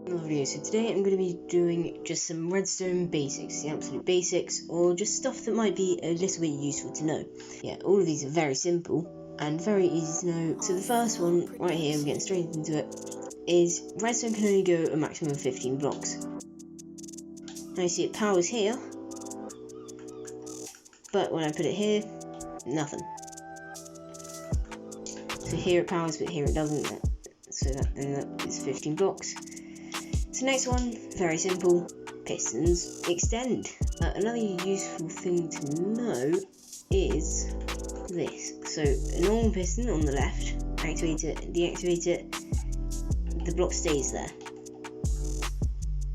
Another video. So today I'm going to be doing just some redstone basics, the absolute basics, or just stuff that might be a little bit useful to know. Yeah, all of these are very simple and very easy to know. So the first one right here, we're getting straight into it, is redstone can only go a maximum of 15 blocks. Now you see it powers here, but when I put it here, nothing. So here it powers, but here it doesn't. So that is 15 blocks. So next one, very simple, pistons extend. Another useful thing to know is this. So a normal piston on the left, activate it, deactivate it, the block stays there.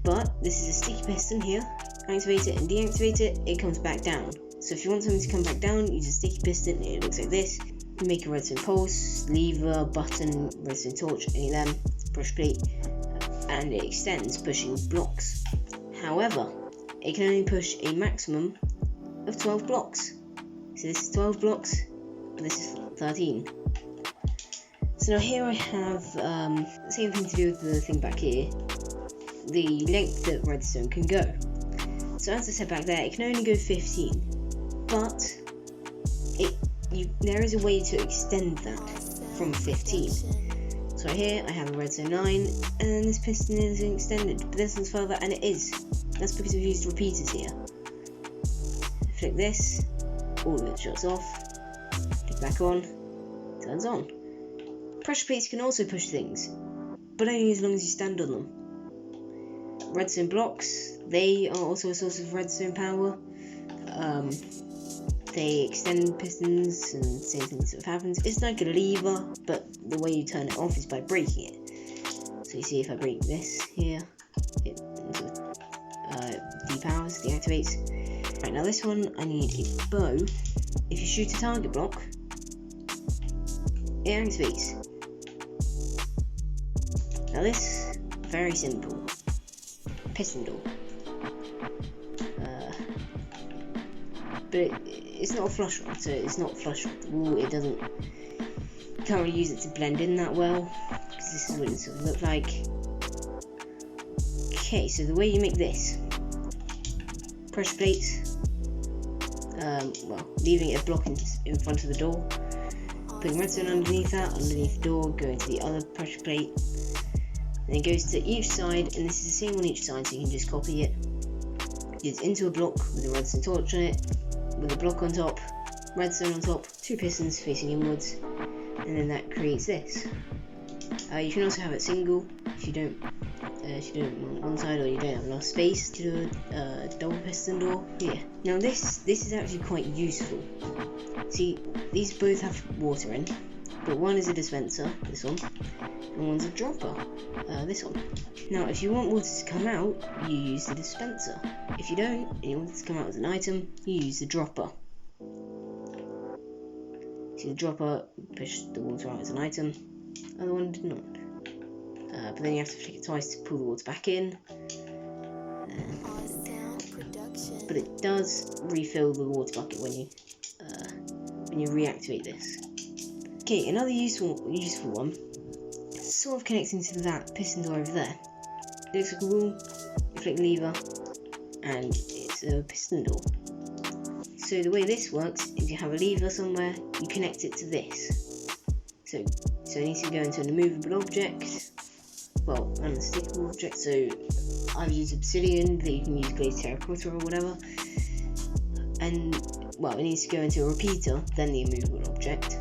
But this is a sticky piston here, activate it and deactivate it, it comes back down. So if you want something to come back down, use a sticky piston, it looks like this. You make a redstone pulse, lever, button, redstone torch, any of them, push plate, and it extends, pushing blocks. However, it can only push a maximum of 12 blocks. So this is 12 blocks, and this is 13. So now here I have the same thing to do with the thing back here, the length that redstone can go. So as I said back there, it can only go 15, but there is a way to extend that from 15. So right here I have a redstone 9, and then this piston is extended, but this one's further, and it is. That's because we've used repeaters here. Flick this, all of it shuts off, flick back on, turns on. Pressure plates can also push things, but only as long as you stand on them. Redstone blocks, they are also a source of redstone power. They extend pistons and same thing sort of happens. It's like a lever, but the way you turn it off is by breaking it. So you see if I break this here, it depowers, deactivates. Right, now this one I need a bow. If you shoot a target block, it activates. Now this, very simple. Piston door. But it's not a flush rod, so it's not flush with the wall. It doesn't. You can't really use it to blend in that well, because this is what it sort of look like. Okay, so the way you make this: pressure plates. Leaving a block in front of the door, putting redstone underneath that, underneath the door, going to the other pressure plate, and it goes to each side, and this is the same on each side, so you can just copy it. It's into a block with a redstone torch on it, with a block on top, redstone on top, two pistons facing inwards, and then that creates this. You can also have it single if you don't want one side, or you don't have enough space to do a double piston door. Yeah. Now this is actually quite useful. See, these both have water in, but one is a dispenser, this one, and one's a dropper, this one. Now if you want water to come out, you use the dispenser. If you don't, and you want it to come out as an item, you use the dropper. See, the dropper pushed the water out as an item, the other one did not. But then you have to flick it twice to pull the water back in. But it does refill the water bucket when you reactivate this. Okay, another useful one, sort of connecting to that piston door over there. It looks like a wall, you flick the lever, and it's a piston door. So the way this works is you have a lever somewhere, you connect it to this. So it needs to go into an immovable object, well, an unstickable object, so I've used obsidian, but you can use glazed terracotta or whatever. And, well, it needs to go into a repeater, then the immovable object.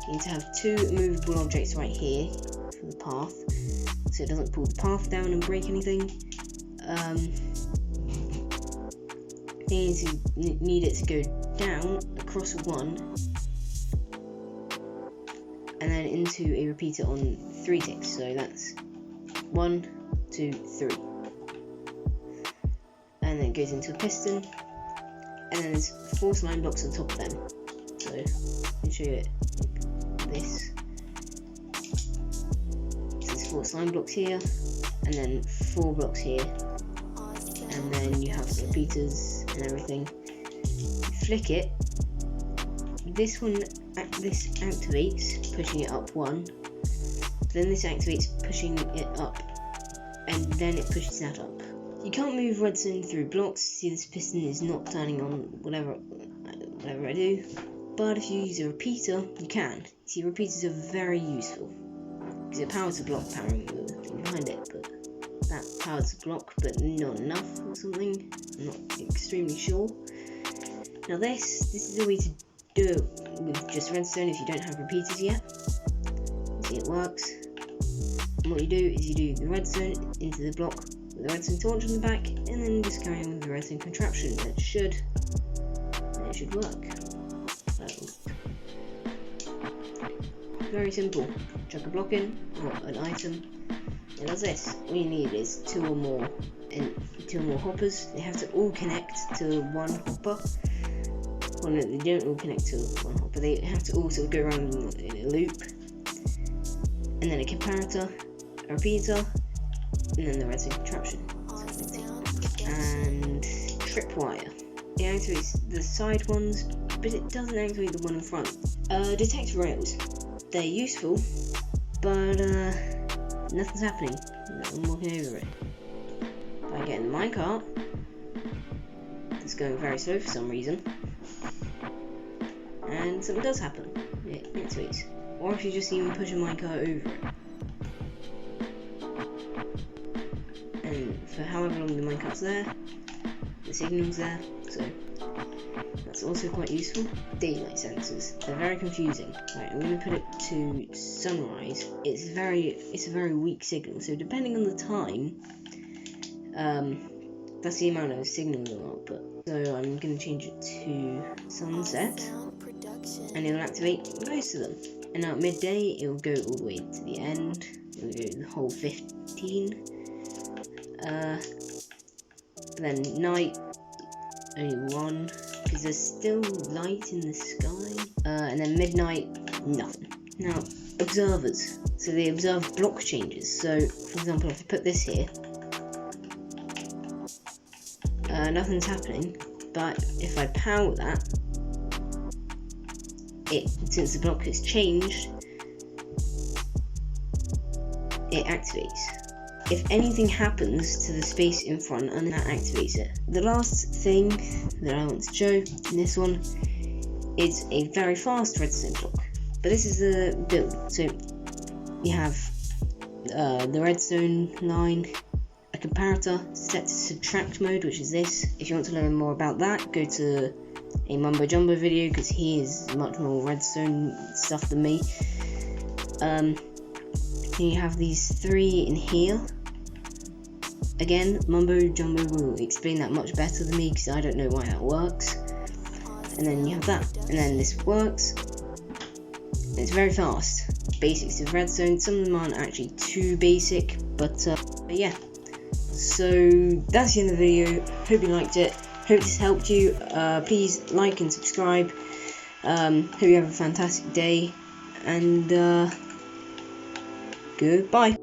You need to have two immovable objects right here for the path, so it doesn't pull the path down and break anything. You need it to go down across one, and then into a repeater on 3 ticks. So that's 1, 2, 3, and then it goes into a piston, and then there's 4 slime blocks on top of them. So let me show you this. So there's 4 slime blocks here, and then 4 blocks here, and then you have the repeaters and everything. You flick it. This activates, pushing it up 1. Then this activates, pushing it up then it pushes that up. You can't move redstone through blocks. See, this piston is not turning on whatever I do. But if you use a repeater, you can. See, repeaters are very useful because it powers the block, powering the thing behind it. But that powers the block, but not enough or something. I'm not extremely sure. Now this is a way to do it with just redstone if you don't have repeaters yet. See, it works. And what you do is you do the redstone into the block with the redstone torch on the back, and then just carry on with the redstone contraption. It should work. Very simple. Chuck a block in, or an item. It does this. All you need is two or more hoppers. They have to all connect to one hopper. Well, no, they don't all connect to one hopper. They have to all sort of go around in a loop. And then a comparator, a repeater, and then the redstone contraption. And tripwire. It activates the side ones, but it doesn't activate the one in front. Detect rails. They're useful, but nothing's happening. I'm walking over it. If I get in the minecart, it's going very slow for some reason, and something does happen. It activates. Or if you just even push a minecart over it. And for however long the minecart's there, the signal's there, so that's also quite useful. Daylight sensors. They're very confusing. Right, I'm going to put it to sunrise. It's a very weak signal, so depending on the time, that's the amount of signal it'll output. So I'm going to change it to sunset, and it'll activate most of them. And now at midday, it'll go all the way to the end. It'll go the whole 15. Then night, only 1, because there's still light in the sky. And then midnight, nothing. Now, observers. So they observe block changes. So, for example, if I put this here, nothing's happening. But if I power that, since the block has changed, it activates. If anything happens to the space in front, and that activates it. The last thing that I want to show in this one is a very fast redstone block. But this is the build. So you have the redstone line, a comparator set to subtract mode, which is this. If you want to learn more about that, go to a Mumbo Jumbo video, because he is much more redstone stuff than me. And you have these 3 in here. Again, Mumbo Jumbo will explain that much better than me, because I don't know why that works. And then you have that, and then this works. And it's very fast. Basics of redstone. Some of them aren't actually too basic, but yeah. So that's the end of the video. Hope you liked it. Hope this helped you. Please like and subscribe. Hope you have a fantastic day, and goodbye.